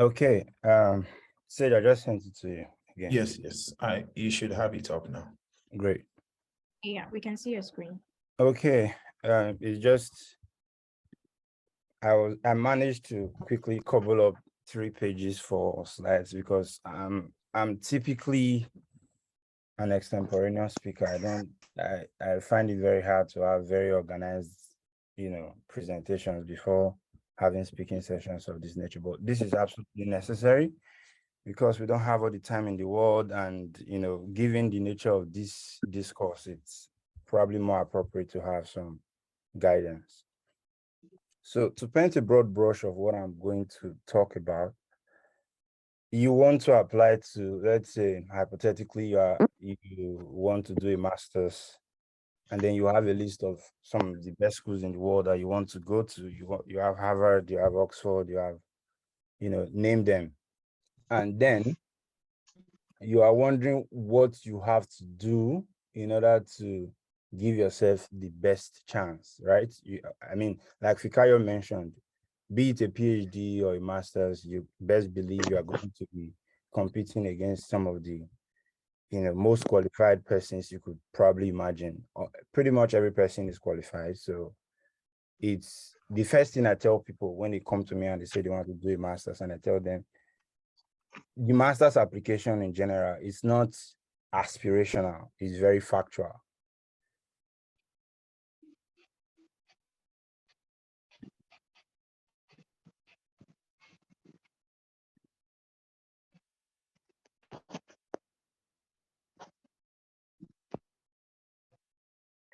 Okay. Sage, I just sent it to you again. Yes. You should have it up now. Great. Yeah, we can see your screen. Okay. It's just I managed to quickly cobble up 3 pages for slides because I'm typically an extemporaneous speaker. I find it very hard to have very organized, presentations before having speaking sessions of this nature. But this is absolutely necessary because we don't have all the time in the world, and given the nature of this discourse, it's probably more appropriate to have some guidance. So to paint a broad brush of what I'm going to talk about, you want to apply to, let's say, hypothetically, you want to do a master's, and then you have a list of some of the best schools in the world that you want to go to. You have Harvard, you have Oxford, you have, name them. And then you are wondering what you have to do in order to give yourself the best chance, right? I mean, like Fikayo mentioned, be it a PhD or a master's, you best believe you are going to be competing against some of the, most qualified persons you could probably imagine. Pretty much every person is qualified. So it's the first thing I tell people when they come to me and they say they want to do a master's, and I tell them, the master's application in general is not aspirational, it's very factual.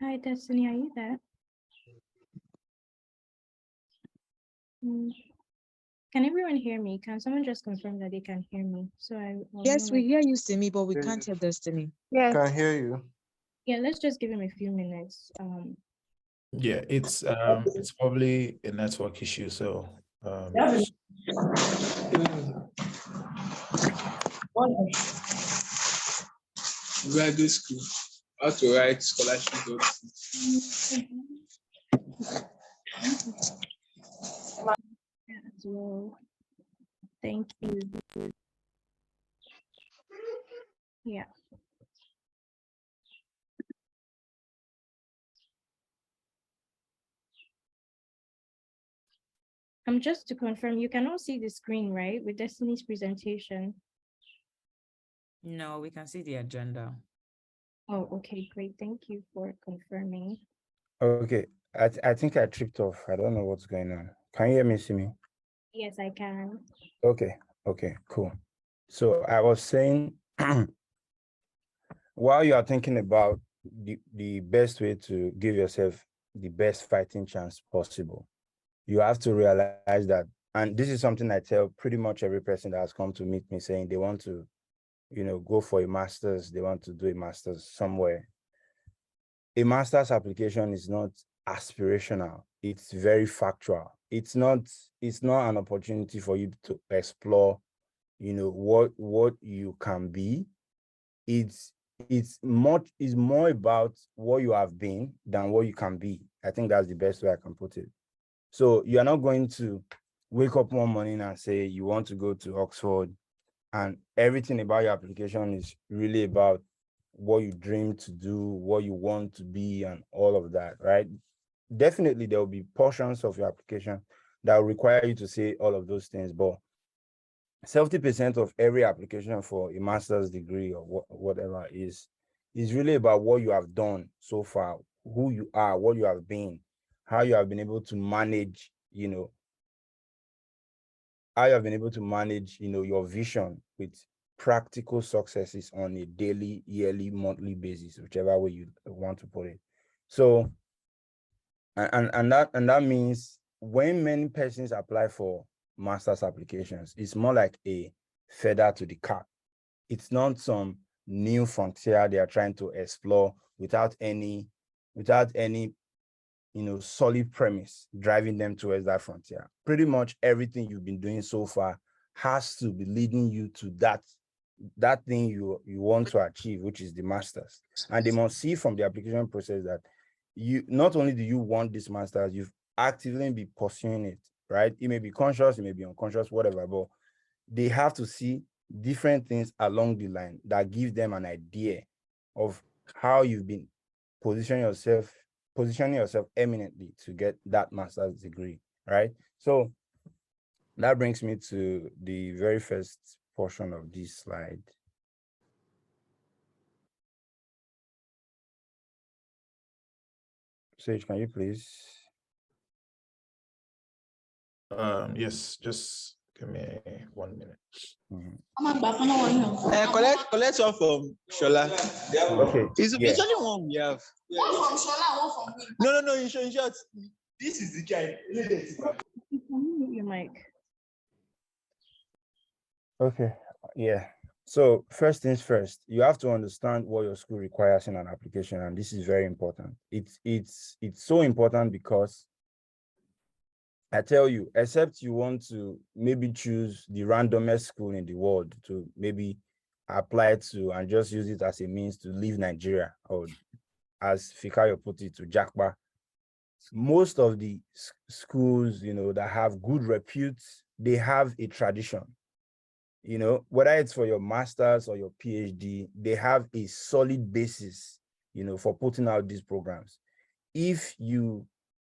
Hi, Destiny, are you there? Can everyone hear me? Can someone just confirm that they can hear me? Yes, we hear you, Simi, but we can't hear Destiny. Yes. Can hear you. Yeah, let's just give him a few minutes. Yeah, it's probably a network issue. So graduate school, how to write scholarship as well. Thank you. Yeah. Just to confirm, you can all see the screen, right, with Destiny's presentation? No, we can see the agenda. Oh, okay, great. Thank you for confirming. Okay, I think I tripped off. I don't know what's going on. Can you hear me, Simi? Yes, I can. Okay, cool. So I was saying, while you are thinking about the best way to give yourself the best fighting chance possible, you have to realize that, and this is something I tell pretty much every person that has come to meet me saying they want to, go for a master's, they want to do a master's somewhere. A master's application is not aspirational, it's very factual. It's not an opportunity for you to explore, what you can be. It's more about what you have been than what you can be. I think that's the best way I can put it. So you're not going to wake up one morning and say you want to go to Oxford, and everything about your application is really about what you dream to do, what you want to be, and all of that, right? Definitely, there will be portions of your application that will require you to say all of those things, but 70% of every application for a master's degree or whatever is really about what you have done so far, who you are, what you have been, how you have been able to manage, your vision with practical successes on a daily, yearly, monthly basis, whichever way you want to put it. So, and that means when many persons apply for master's applications, it's more like a feather to the cap. It's not some new frontier they are trying to explore without any solid premise driving them towards that frontier. Pretty much everything you've been doing so far has to be leading you to that thing you want to achieve, which is the master's. And they must see from the application process that you not only do you want this master's, you've actively been pursuing it, right? It may be conscious, it may be unconscious, whatever, but they have to see different things along the line that give them an idea of how you've been positioning yourself eminently to get that master's degree, right? So that brings me to the very first portion of this slide. Sage, can you please? Yes, just give me 1 minute. Collect one from Shola. Okay. It's Yeah. only one we have. One from Shola, one from me. No, in short, this is the guy. You can mute your mic. Okay. Yeah. So first things first, you have to understand what your school requires in an application, and this is very important. It's so important because I tell you, except you want to maybe choose the randomest school in the world to maybe apply to and just use it as a means to leave Nigeria, or as Fikayo put it, to Jakba. Most of the schools, that have good reputes, they have a tradition. Whether it's for your master's or your PhD, they have a solid basis, for putting out these programs. If you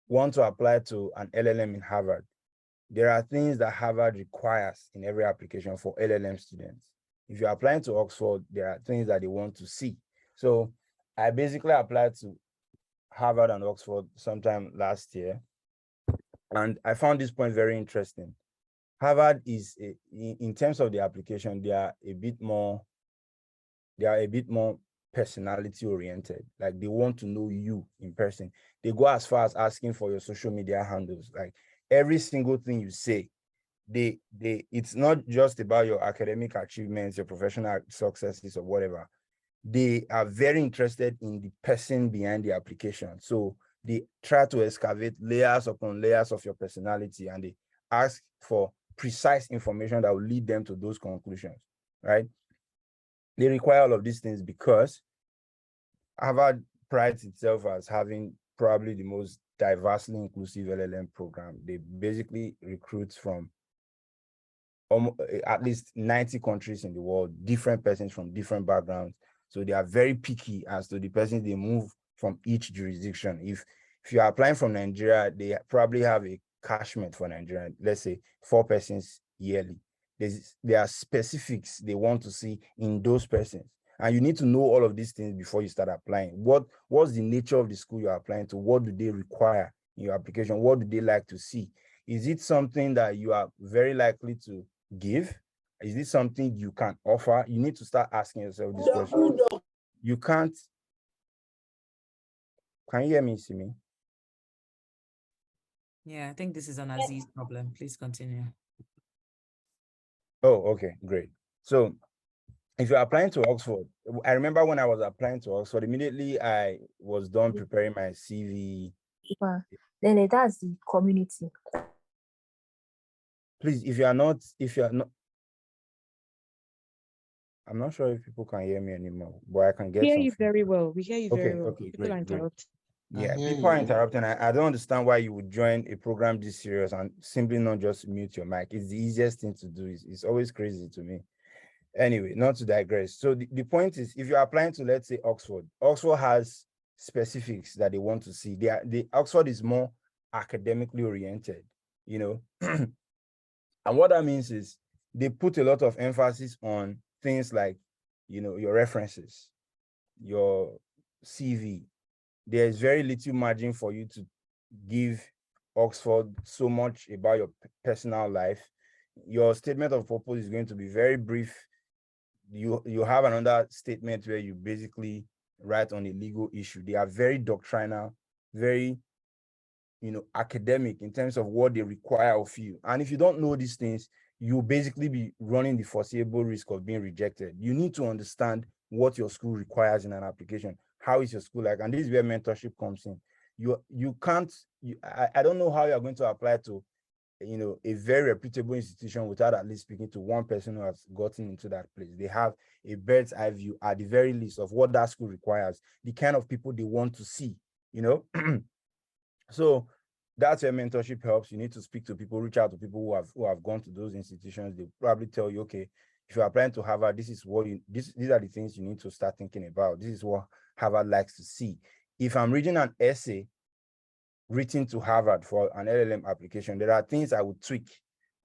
want to apply to an LLM in Harvard, there are things that Harvard requires in every application for LLM students. If you're applying to Oxford, there are things that they want to see. So I basically applied to Harvard and Oxford sometime last year, and I found this point very interesting. Harvard is, in terms of the application, they are a bit more personality oriented. Like, they want to know you in person. They go as far as asking for your social media handles. Like, every single thing you say, it's not just about your academic achievements, your professional successes or whatever. They are very interested in the person behind the application. So they try to excavate layers upon layers of your personality, and they ask for precise information that will lead them to those conclusions, right? They require all of these things because Harvard prides itself as having probably the most diversely inclusive LLM program. They basically recruit from at least 90 countries in the world, different persons from different backgrounds. So they are very picky as to the persons they move from each jurisdiction. If you're applying from Nigeria, they probably have a catchment for Nigeria, let's say 4 persons yearly. There are specifics they want to see in those persons. And you need to know all of these things before you start applying. What's the nature of the school you're applying to? What do they require in your application? What do they like to see? Is it something that you are very likely to give? Is this something you can offer? You need to start asking yourself this question. You can't. Can you hear me, Simi? Yeah, I think this is an Aziz problem. Please continue. Oh, okay, great. So if you're applying to Oxford, I remember when I was applying to Oxford, immediately I was done preparing my CV. Then that's the community. Please, if you're not, I'm not sure if people can hear me anymore, but I can get We hear some you very feedback. well. We hear you very well. Okay, People are great. interrupting. Yeah, hear people are you. interrupting. I don't understand why you would join a program this serious and simply not just mute your mic. It's the easiest thing to do. It's always crazy to me. Anyway, not to digress. So the point is, if you're applying to, let's say, Oxford has specifics that they want to see. Oxford is more academically oriented, and what that means is they put a lot of emphasis on things like, your references, your CV. There's very little margin for you to give Oxford so much about your personal life. Your statement of purpose is going to be very brief. You have another statement where you basically write on a legal issue. They are very doctrinal, very academic in terms of what they require of you. And if you don't know these things, you'll basically be running the foreseeable risk of being rejected. You need to understand what your school requires in an application. How is your school like? And this is where mentorship comes in. I don't know how you're going to apply to a very reputable institution without at least speaking to one person who has gotten into that place. They have a bird's eye view at the very least of what that school requires, the kind of people they want to see, So that's where mentorship helps. You need to speak to people, reach out to people who have gone to those institutions. They'll probably tell you, okay, if you're applying to Harvard, this is what these are the things you need to start thinking about. This is what Harvard likes to see. If I'm reading an essay written to Harvard for an LLM application, there are things I would tweak,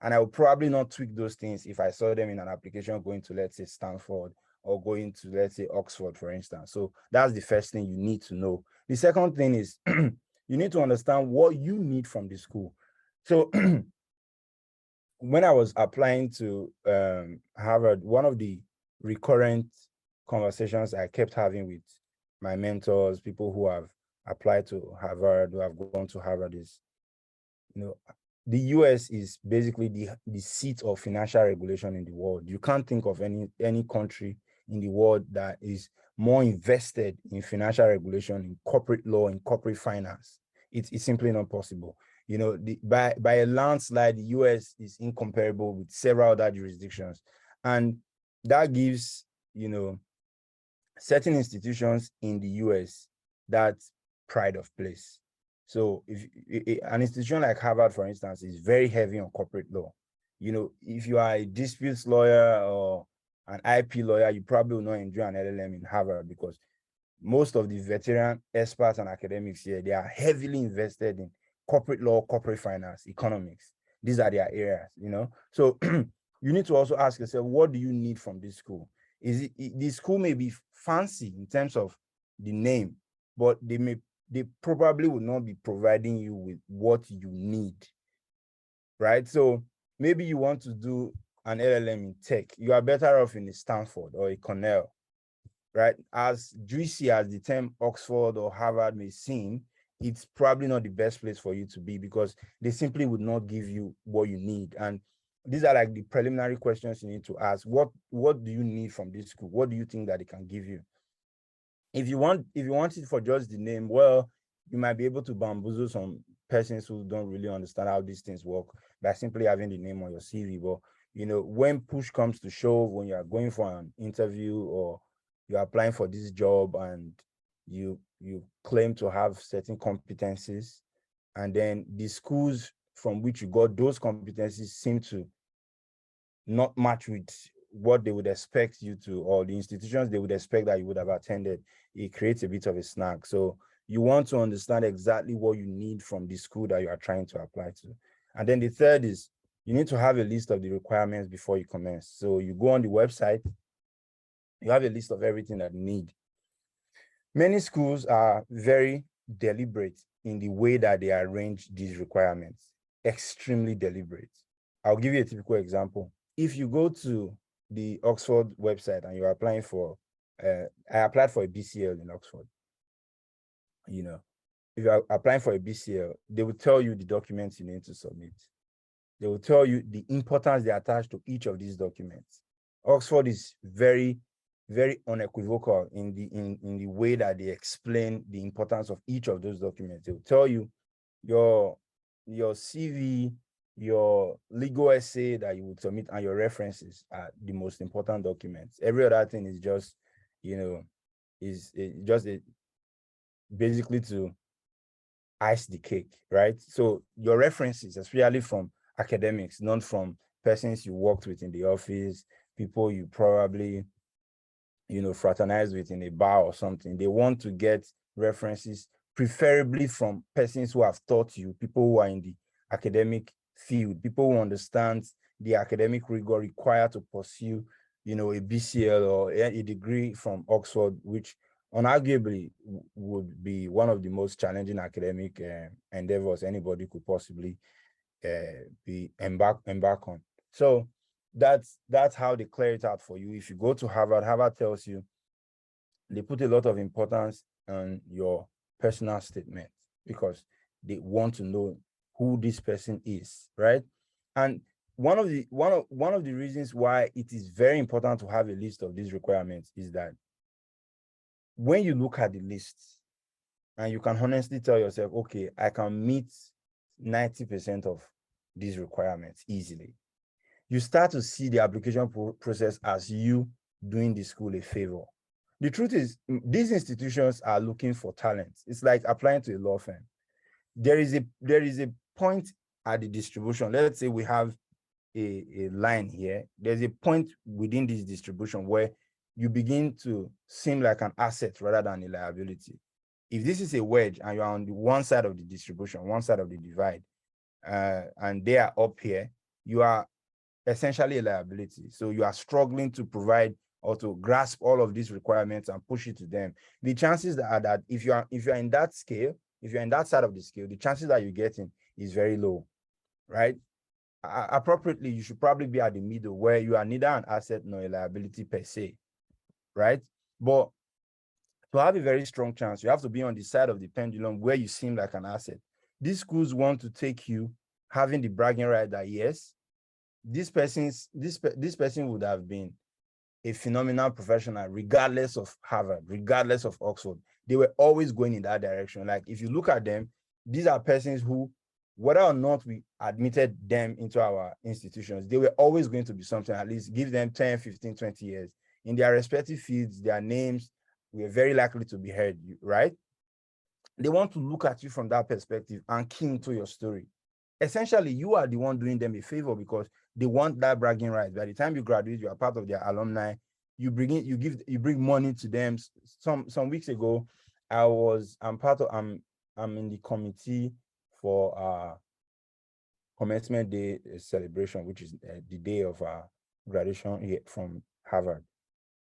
and I would probably not tweak those things if I saw them in an application going to, let's say, Stanford or going to, let's say, Oxford, for instance. So that's the first thing you need to know. The second thing is you need to understand what you need from the school. So when I was applying to Harvard, one of the recurrent conversations I kept having with my mentors, people who have applied to Harvard, who have gone to Harvard, is, the US is basically the seat of financial regulation in the world. You can't think of any country in the world that is more invested in financial regulation, in corporate law, in corporate finance. It's simply not possible. By a landslide, the US is incomparable with several other jurisdictions. And that gives, certain institutions in the US that pride of place. So if an institution like Harvard, for instance, is very heavy on corporate law. If you are a disputes lawyer or an IP lawyer, you probably will not enjoy an LLM in Harvard, because most of the veteran experts and academics here, they are heavily invested in corporate law, corporate finance, economics. These are their areas, So you need to also ask yourself, what do you need from this school? The school may be fancy in terms of the name, but they probably will not be providing you with what you need, right? So maybe you want to do an LLM in tech. You are better off in a Stanford or a Cornell, right? As juicy as the term Oxford or Harvard may seem, it's probably not the best place for you to be, because they simply would not give you what you need. And these are like the preliminary questions you need to ask. What do you need from this school? What do you think that they can give you? If you want it for just the name, well, you might be able to bamboozle some persons who don't really understand how these things work by simply having the name on your CV. But when push comes to shove, when you are going for an interview or you're applying for this job and you claim to have certain competencies, and then the schools from which you got those competencies seem to not match with what they would expect you to, or the institutions they would expect that you would have attended, it creates a bit of a snag. So you want to understand exactly what you need from the school that you are trying to apply to. And then the third is, you need to have a list of the requirements before you commence. So you go on the website, you have a list of everything that you need. Many schools are very deliberate in the way that they arrange these requirements, extremely deliberate. I'll give you a typical example. If you go to the Oxford website and you're applying for, I applied for a BCL in Oxford. If you're applying for a BCL, they will tell you the documents you need to submit. They will tell you the importance they attach to each of these documents. Oxford is very, very unequivocal in the way that they explain the importance of each of those documents. They will tell you your CV, your legal essay that you would submit, and your references are the most important documents. Every other thing is just, basically to ice the cake, right? So your references, especially from academics, not from persons you worked with in the office, people you probably, fraternized with in a bar or something. They want to get references, preferably from persons who have taught you, people who are in the academic field, people who understand the academic rigor required to pursue, a BCL or a degree from Oxford, which unarguably would be one of the most challenging academic endeavors anybody could possibly be embark on. So that's how they clear it out for you. If you go to Harvard tells you, they put a lot of importance on your personal statement, because they want to know who this person is, right? And one of the reasons why it is very important to have a list of these requirements is that when you look at the list and you can honestly tell yourself, okay, I can meet 90% of these requirements easily, you start to see the application process as you doing the school a favor. The truth is, these institutions are looking for talent. It's like applying to a law firm. there is a point at the distribution. Let's say we have a line here. There's a point within this distribution where you begin to seem like an asset rather than a liability. If this is a wedge and you're on the one side of the distribution, one side of the divide, and they are up here, you are essentially a liability. So you are struggling to provide or to grasp all of these requirements and push it to them. The chances are that if you're in that scale, if you're in that side of the scale, the chances that you're getting is very low, right? Appropriately, you should probably be at the middle where you are neither an asset nor a liability per se, right? But to have a very strong chance, you have to be on the side of the pendulum where you seem like an asset. These schools want to take you having the bragging right that yes, this person would have been a phenomenal professional regardless of Harvard, regardless of Oxford. They were always going in that direction. Like if you look at them, these are persons who, whether or not we admitted them into our institutions, they were always going to be something. At least give them 10, 15, 20 years. In their respective fields, their names were very likely to be heard, right? They want to look at you from that perspective and key into your story. Essentially, you are the one doing them a favor because they want that bragging right. By the time you graduate, you are part of their alumni. You bring money to them. Some weeks ago, I'm in the committee for commencement day celebration, which is the day of graduation here from Harvard.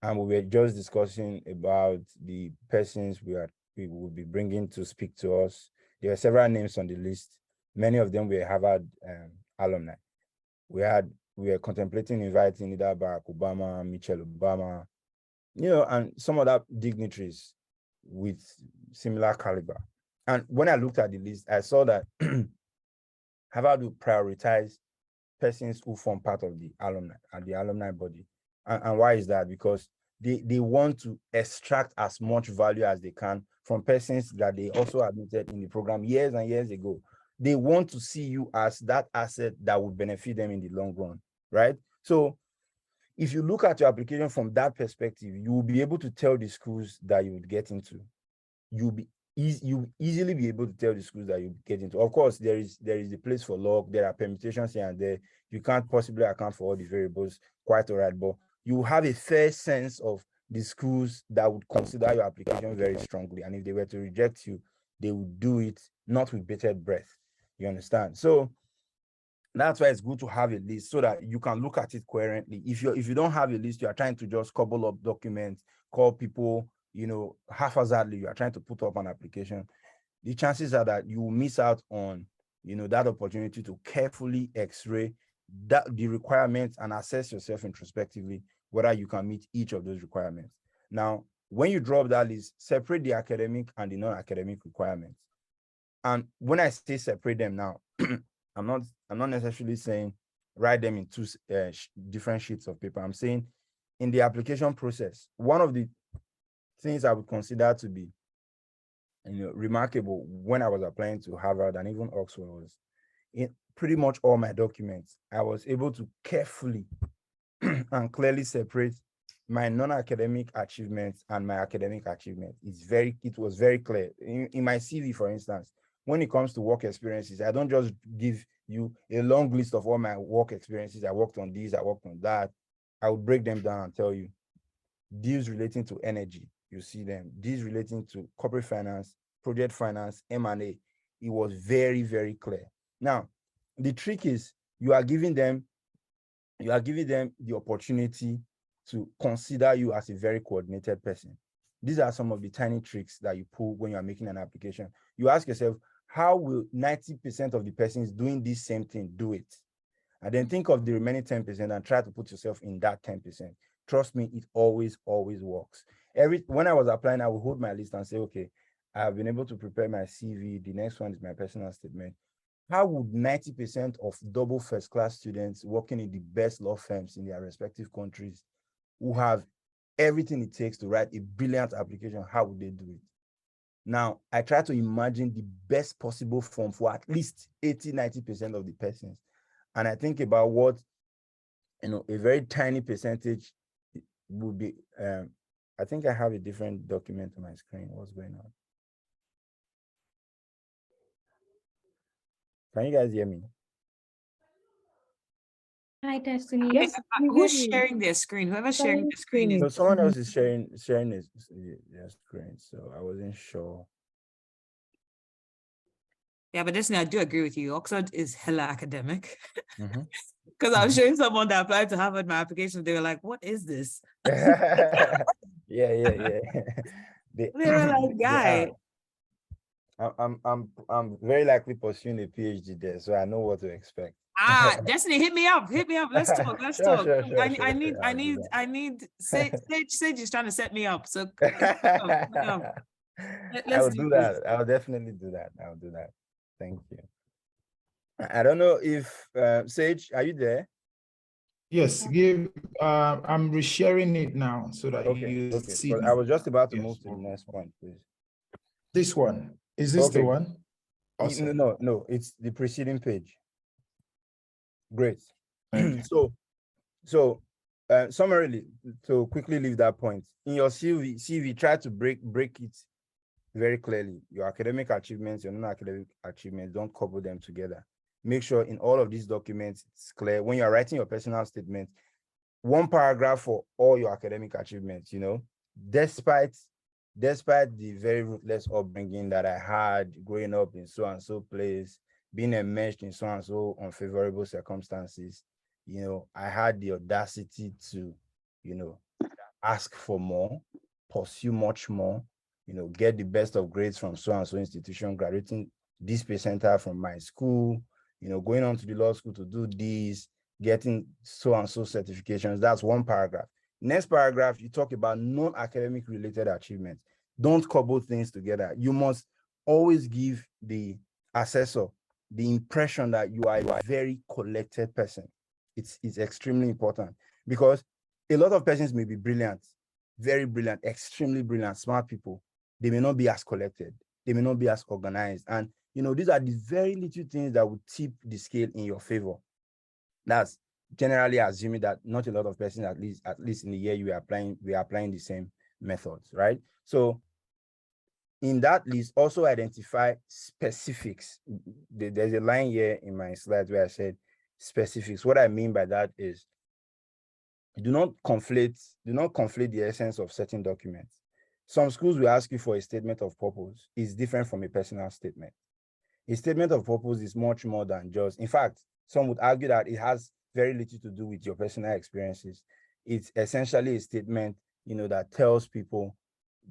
And we were just discussing about the persons we will be bringing to speak to us. There are several names on the list. Many of them were Harvard alumni. We were contemplating inviting either Barack Obama, Michelle Obama, and some other dignitaries with similar caliber. And when I looked at the list, I saw that Harvard will prioritize persons who form part of the alumni and the alumni body. And why is that? Because they want to extract as much value as they can from persons that they also admitted in the program years and years ago. They want to see you as that asset that would benefit them in the long run, right? So if you look at your application from that perspective, you will be able to tell the schools that you would get into. You easily be able to tell the schools that you get into. Of course, there is a place for luck. There are permutations here and there. You can't possibly account for all the variables, quite all right, but you have a fair sense of the schools that would consider your application very strongly. And if they were to reject you, they would do it not with bated breath. You understand? So that's why it's good to have a list so that you can look at it coherently. If you don't have a list, you are trying to just cobble up documents, call people, haphazardly, you are trying to put up an application, the chances are that you will miss out on, that opportunity to carefully x-ray the requirements and assess yourself introspectively, whether you can meet each of those requirements. Now, when you drop that list, separate the academic and the non-academic requirements. And when I say separate them now, I'm not necessarily saying write them in two different sheets of paper. I'm saying in the application process, one of the things I would consider to be remarkable when I was applying to Harvard and even Oxford was in pretty much all my documents, I was able to carefully and clearly separate my non-academic achievements and my academic achievements. It was very clear. In my CV, for instance, when it comes to work experiences, I don't just give you a long list of all my work experiences. I worked on this, I worked on that. I would break them down and tell you deals relating to energy, you see them. Deals relating to corporate finance, project finance, M&A. It was very, very clear. Now, the trick is you are giving them the opportunity to consider you as a very coordinated person. These are some of the tiny tricks that you pull when you are making an application. You ask yourself, how will 90% of the persons doing this same thing do it? And then think of the remaining 10% and try to put yourself in that 10%. Trust me, it always works. When I was applying, I would hold my list and say, okay, I have been able to prepare my CV. The next one is my personal statement. How would 90% of double first-class students working in the best law firms in their respective countries who have everything it takes to write a brilliant application, how would they do it? Now, I try to imagine the best possible form for at least 80-90% of the persons. And I think about what, a very tiny percentage would be. I think I have a different document on my screen. What's going on? Can you guys hear me? Hi, Destiny. Yes, we Who's hear you. sharing their screen? Whoever's sharing Sharing their screen is So screen. someone else is sharing their screen, so I wasn't sure. yeah, but Destiny, I do agree with you. Oxford is hella academic. Mhm. Because I was showing someone that applied to Harvard my application, they were like, "What is this?" Yeah. They, They were like, they are. "Guy, I'm very likely pursuing a PhD there, so I know what to expect. Destiny, hit me up, Let's talk, let's Sure, talk. sure, I sure, need, sure. I'll do that. I need. Sage is trying to set me up. So I let's will do do this. that. I'll definitely do that. I'll do that. Thank you. I don't know if Sage, are you there? Yes, I'm resharing it now so that you Okay. see But I was just about to Yes. move to the next point, please. this one. Is this the Okay. one? Awesome. No, it's the preceding page. Great. Okay. So summarily, to quickly leave that point, in your CV, try to break it very clearly. Your academic achievements, your non-academic achievements, don't couple them together. Make sure in all of these documents, it's clear. When you're writing your personal statement, one paragraph for all your academic achievements, despite the very ruthless upbringing that I had growing up in so and so place, being enmeshed in so and so unfavorable circumstances, I had the audacity to, ask for more, pursue much more, get the best of grades from so and so institution, graduating this percentile from my school, going on to the law school to do this, getting so and so certifications. That's one paragraph. Next paragraph, you talk about non-academic related achievements. Don't couple things together. You must always give the assessor the impression that you are a very collected person. It's extremely important because a lot of persons may be brilliant, very brilliant, extremely brilliant, smart people. They may not be as collected. They may not be as organized. And, these are the very little things that will tip the scale in your favor. That's generally assuming that not a lot of persons, at least in the year we are applying the same methods, right? So in that list, also identify specifics. There's a line here in my slides where I said specifics. What I mean by that is do not conflate the essence of certain documents. Some schools will ask you for a statement of purpose. It's different from a personal statement. A statement of purpose is much more than just, in fact, some would argue that it has very little to do with your personal experiences. It's essentially a statement, that tells people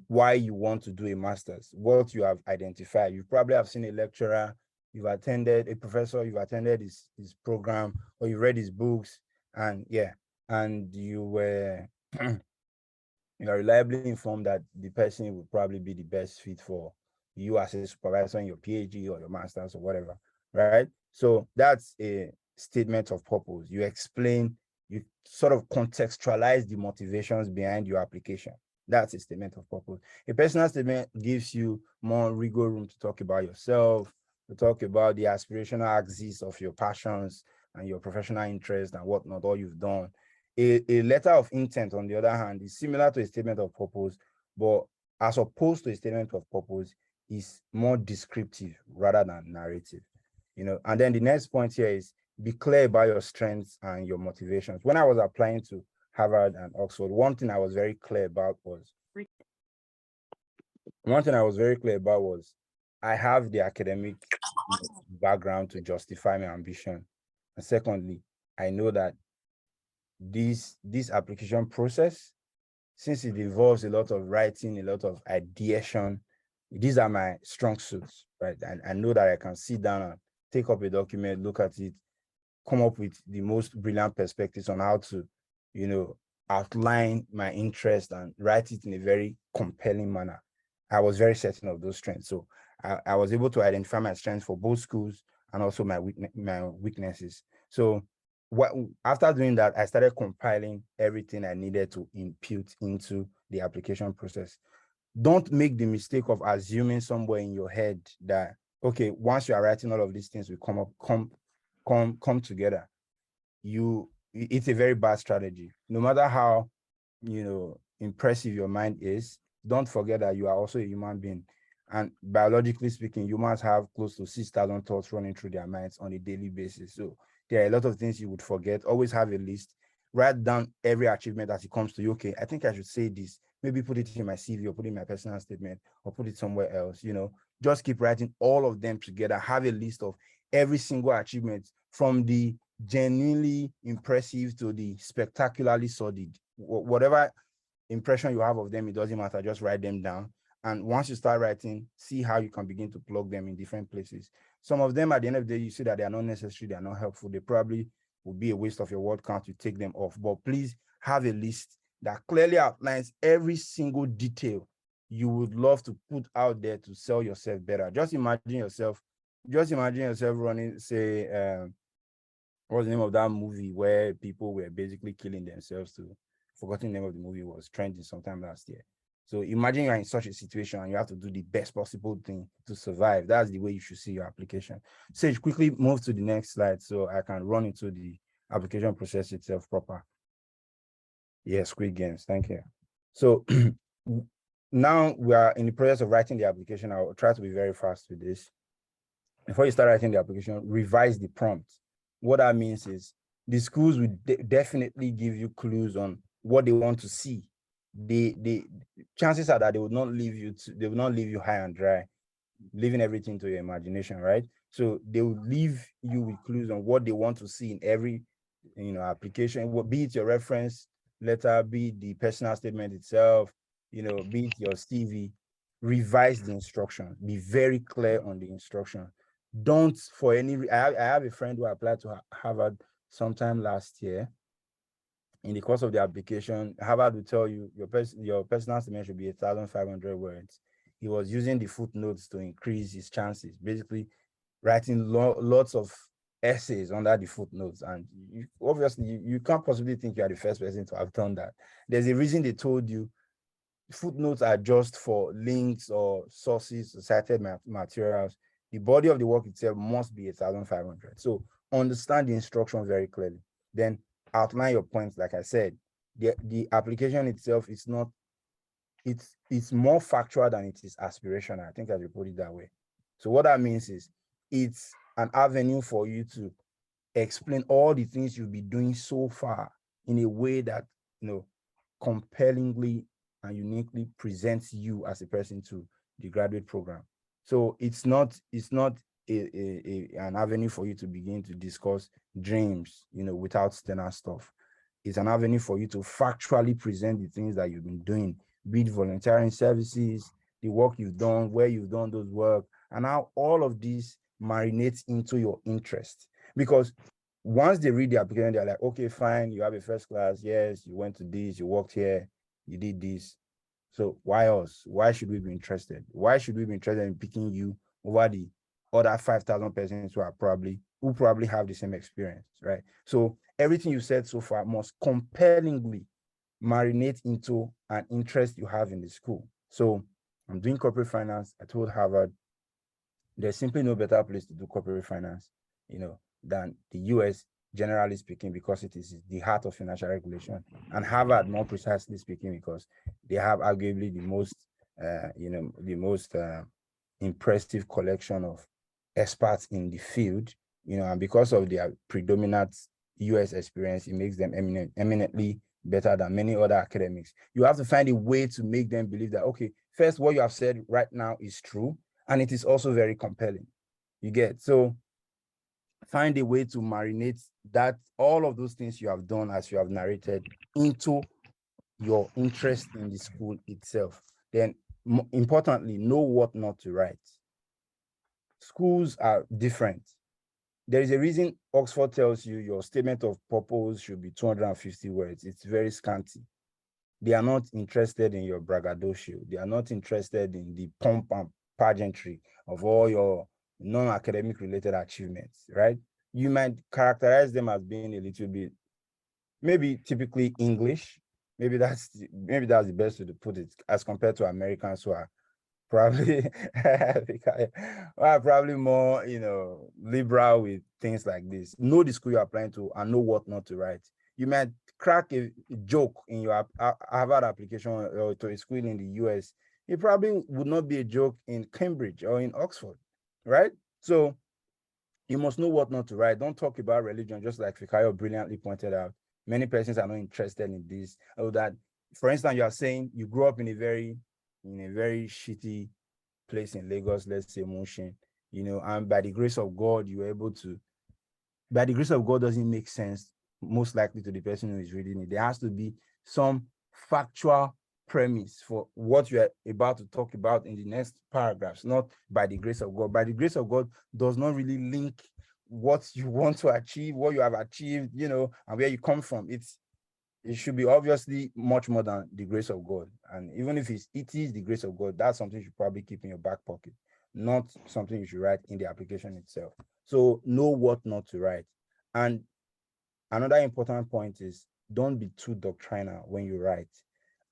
why you want to do a master's, what you have identified. You probably have seen a lecturer, you've attended a professor, you've attended his program, or you read his books, and you were you are reliably informed that the person would probably be the best fit for you as a supervisor in your PhD or your master's or whatever, right? So that's a statement of purpose. You explain, you sort of contextualize the motivations behind your application. That's a statement of purpose. A personal statement gives you more wiggle room to talk about yourself, to talk about the aspirational axis of your passions and your professional interests and whatnot, all you've done. A letter of intent, on the other hand, is similar to a statement of purpose, but as opposed to a statement of purpose, is more descriptive rather than narrative. And then the next point here is be clear about your strengths and your motivations. When I was applying to Harvard and Oxford, one thing I was very clear about was I have the academic background to justify my ambition. And secondly, I know that this application process, since it involves a lot of writing, a lot of ideation, these are my strong suits, right? And I know that I can sit down and take up a document, look at it, come up with the most brilliant perspectives on how to, outline my interest and write it in a very compelling manner. I was very certain of those strengths. So I was able to identify my strengths for both schools and also my weaknesses. So after doing that, I started compiling everything I needed to impute into the application process. Don't make the mistake of assuming somewhere in your head that, okay, once you are writing all of these things will come together. It's a very bad strategy. No matter how, impressive your mind is, don't forget that you are also a human being. And biologically speaking, humans have close to 6,000 thoughts running through their minds on a daily basis. So there are a lot of things you would forget. Always have a list. Write down every achievement as it comes to you. Okay, I think I should say this. Maybe put it in my CV or put it in my personal statement or put it somewhere else. Just keep writing all of them together. Have a list of every single achievement, from the genuinely impressive to the spectacularly sordid. Whatever impression you have of them, it doesn't matter. Just write them down. And once you start writing, see how you can begin to plug them in different places. Some of them, at the end of the day, you see that they are not necessary, they are not helpful. They probably will be a waste of your word count to take them off. But please have a list that clearly outlines every single detail you would love to put out there to sell yourself better. Just imagine yourself running, say, what's the name of that movie where people were basically killing themselves to, forgotten the name of the movie, was trending sometime last year. So imagine you're in such a situation and you have to do the best possible thing to survive. That's the way you should see your application. Sage, quickly move to the next slide so I can run into the application process itself proper. Yes, Squid Games, thank you. So now we are in the process of writing the application. I'll try to be very fast with this. Before you start writing the application, revise the prompt. What that means is the schools will definitely give you clues on what they want to see. The chances are that they will not leave you high and dry, leaving everything to your imagination, right? So they will leave you with clues on what they want to see in every application, be it your reference letter, be it the personal statement itself, be it your CV. Revise the instruction. Be very clear on the instruction. Don't for any I have a friend who applied to Harvard sometime last year. In the course of the application, Harvard will tell you your personal statement should be 1,500 words. He was using the footnotes to increase his chances, basically writing lots of essays under the footnotes. And obviously, you can't possibly think you are the first person to have done that. There's a reason they told you footnotes are just for links or sources, cited materials. The body of the work itself must be 1,500. So understand the instruction very clearly. Then outline your points. Like I said, the application itself is not, it's more factual than it is aspirational. I think I should put it that way. So what that means is it's an avenue for you to explain all the things you'll be doing so far in a way that compellingly and uniquely presents you as a person to the graduate program. So it's not an avenue for you to begin to discuss dreams, without external stuff. It's an avenue for you to factually present the things that you've been doing, be it volunteering services, the work you've done, where you've done those work, and how all of this marinates into your interest. Because once they read the application, they're like, okay, fine, you have a first class, yes, you went to this, you worked here, you did this. So why else? Why should we be interested? Why should we be interested in picking you over the other 5,000 persons who probably have the same experience, right? So everything you said so far must compellingly marinate into an interest you have in the school. So I'm doing corporate finance. I told Harvard, there's simply no better place to do corporate finance, than the US, generally speaking, because it is the heart of financial regulation, and Harvard, more precisely speaking, because they have arguably the most impressive collection of experts in the field, and because of their predominant US experience, it makes them eminently better than many other academics. You have to find a way to make them believe that, okay, first, what you have said right now is true, and it is also very compelling. You get? So find a way to marinate that, all of those things you have done as you have narrated, into your interest in the school itself. Then, importantly, know what not to write. Schools are different. There is a reason Oxford tells you your statement of purpose should be 250 words. It's very scanty. They are not interested in your braggadocio. They are not interested in the pomp and pageantry of all your non-academic related achievements, right? You might characterize them as being a little bit, maybe typically English. Maybe that's the best way to put it, as compared to Americans who are probably probably more, liberal with things like this. Know the school you're applying to and know what not to write. You might crack a joke in your Harvard application or to a school in the US it probably would not be a joke in Cambridge or in Oxford, right? So you must know what not to write. Don't talk about religion, just like Fikayo brilliantly pointed out. Many persons are not interested in this. Or that, for instance, you are saying you grew up in a very shitty place in Lagos, let's say Mushin, and by the grace of God, you were able to, by the grace of God doesn't make sense, most likely to the person who is reading it. There has to be some factual premise for what you are about to talk about in the next paragraphs, not by the grace of God. By the grace of God does not really link what you want to achieve, what you have achieved, and where you come from. It should be obviously much more than the grace of God. And even if it is the grace of God, that's something you should probably keep in your back pocket, not something you should write in the application itself. So know what not to write. And another important point is don't be too doctrinal when you write.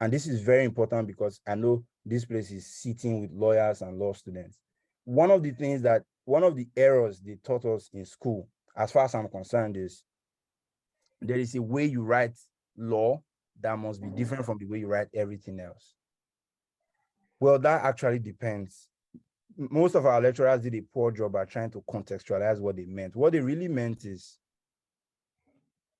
And this is very important because I know this place is sitting with lawyers and law students. One of the errors they taught us in school, as far as I'm concerned, is there is a way you write law that must be different from the way you write everything else. Well, that actually depends. Most of our lecturers did a poor job at trying to contextualize what they meant. What they really meant is,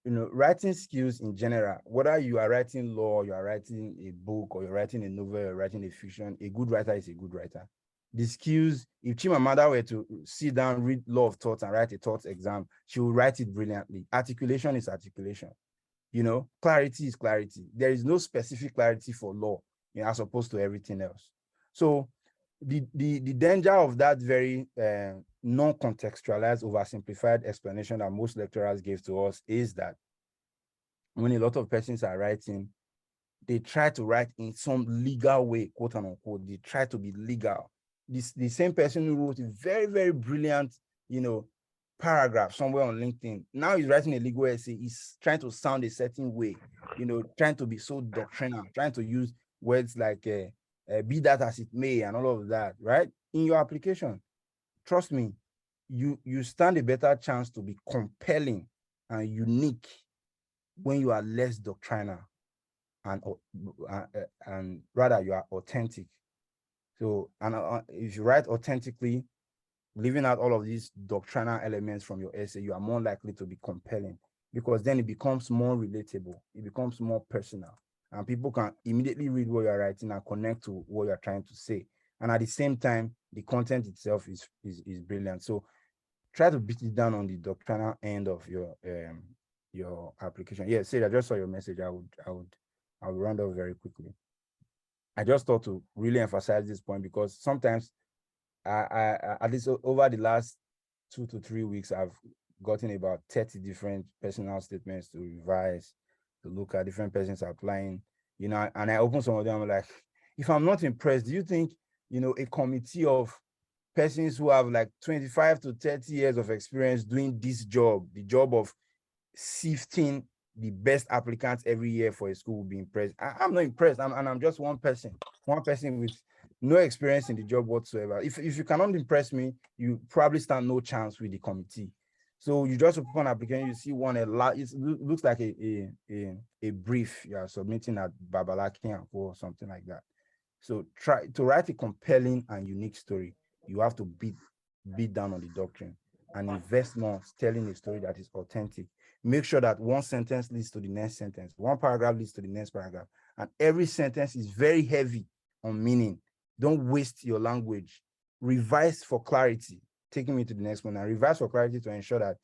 writing skills in general, whether you are writing law, you are writing a book, or you're writing a novel, or writing a fiction, a good writer is a good writer. The skills, if Chimamanda were to sit down, read Law of Thoughts and write a thoughts exam, she will write it brilliantly. Articulation is articulation. Clarity is clarity. There is no specific clarity for law, as opposed to everything else. So the danger of that very non-contextualized, oversimplified explanation that most lecturers gave to us is that when a lot of persons are writing, they try to write in some legal way, quote unquote. They try to be legal. The same person who wrote a very, very brilliant, paragraph somewhere on LinkedIn, now he's writing a legal essay. He's trying to sound a certain way, trying to be so doctrinal, trying to use words like be that as it may and all of that, right? In your application, trust me, you stand a better chance to be compelling and unique when you are less doctrinal and rather you are authentic. So, and if you write authentically, leaving out all of these doctrinal elements from your essay, you are more likely to be compelling, because then it becomes more relatable, it becomes more personal, and people can immediately read what you're writing and connect to what you're trying to say. And at the same time, the content itself is brilliant. So try to beat it down on the doctrinal end of your application. Yeah, say, I just saw your message. I would round up very quickly. I just thought to really emphasize this point because sometimes I at least over the last 2 to 3 weeks, I've gotten about 30 different personal statements to revise, to look at different persons applying, and I open some of them. I'm like, if I'm not impressed, do you think, a committee of persons who have like 25 to 30 years of experience doing this job, the job of sifting the best applicants every year for a school, will be impressed? I'm not impressed. I'm just one person with no experience in the job whatsoever. If you cannot impress me, you probably stand no chance with the committee. So you just open an application, you see one, it looks like a brief you are submitting at Babalaki or something like that. So try to write a compelling and unique story. You have to beat down on the doctrine and invest more telling a story that is authentic. Make sure that one sentence leads to the next sentence, one paragraph leads to the next paragraph, and every sentence is very heavy on meaning. Don't waste your language. Revise for clarity. Taking me to the next one, and revise for clarity to ensure that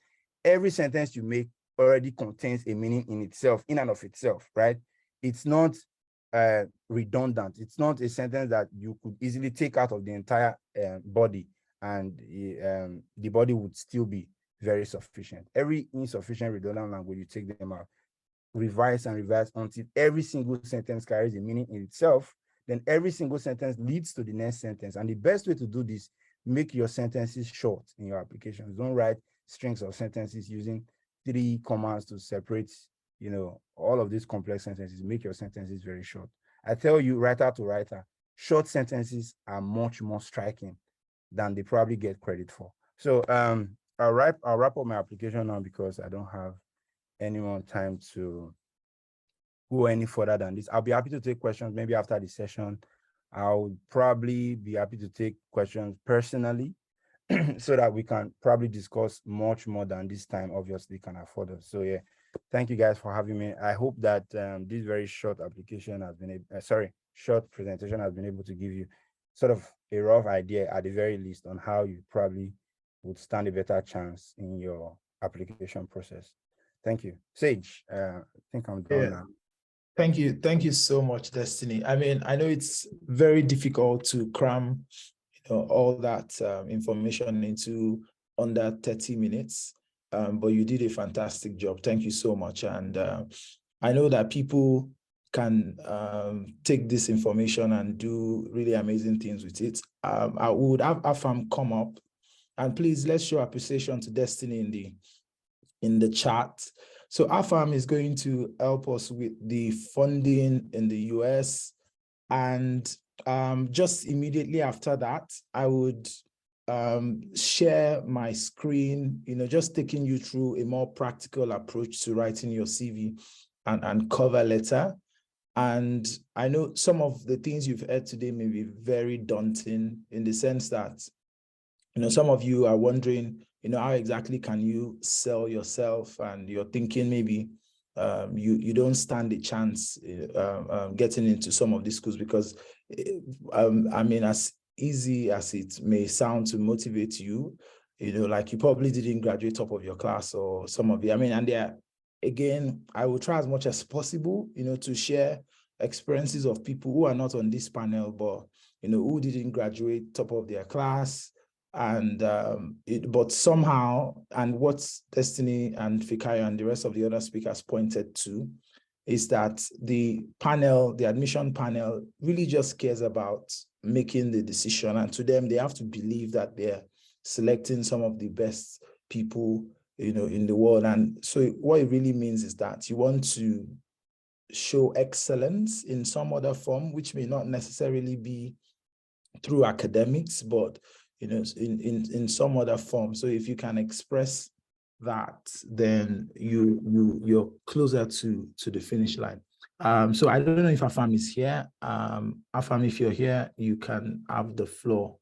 every sentence you make already contains a meaning in itself, in and of itself, right? It's not redundant. It's not a sentence that you could easily take out of the entire body, and the body would still be very sufficient. Every insufficient redundant language, you take them out. Revise and revise until every single sentence carries a meaning in itself. Then every single sentence leads to the next sentence. And the best way to do this, make your sentences short in your applications. Don't write strings of sentences using 3 commas to separate, all of these complex sentences. Make your sentences very short. I tell you, writer to writer, short sentences are much more striking than they probably get credit for. So I'll wrap up my application now because I don't have any more time to go any further than this. I'll be happy to take questions maybe after the session, I would probably be happy to take questions personally so that we can probably discuss much more than this time obviously can afford us. So yeah, thank you guys for having me. I hope that this very short application has been short presentation has been able to give you sort of a rough idea at the very least on how you probably would stand a better chance in your application process. Thank you. Sage, I think I'm done Yeah. now. Thank you. Thank you so much, Destiny. I mean, I know it's very difficult to cram all that information into under 30 minutes, but you did a fantastic job. Thank you so much. And I know that people can take this information and do really amazing things with it. I would have Afam come up, and please let's show appreciation to Destiny in the chat. So Afam is going to help us with the funding in the US. And just immediately after that, I would share my screen, just taking you through a more practical approach to writing your CV and cover letter. And I know some of the things you've heard today may be very daunting in the sense that, some of you are wondering, how exactly can you sell yourself? And you're thinking maybe you don't stand a chance getting into some of these schools because, I mean, as easy as it may sound to motivate you, like you probably didn't graduate top of your class or some of you. I mean, and again, I will try as much as possible, to share experiences of people who are not on this panel, but, who didn't graduate top of their class. And but somehow, and what Destiny and Fikayo and the rest of the other speakers pointed to is that the admission panel really just cares about making the decision. And to them, they have to believe that they're selecting some of the best people, in the world. And so what it really means is that you want to show excellence in some other form, which may not necessarily be through academics, but in some other form. So if you can express that, then you're closer to the finish line. So I don't know if Afam is here. Afam, if you're here, you can have the floor.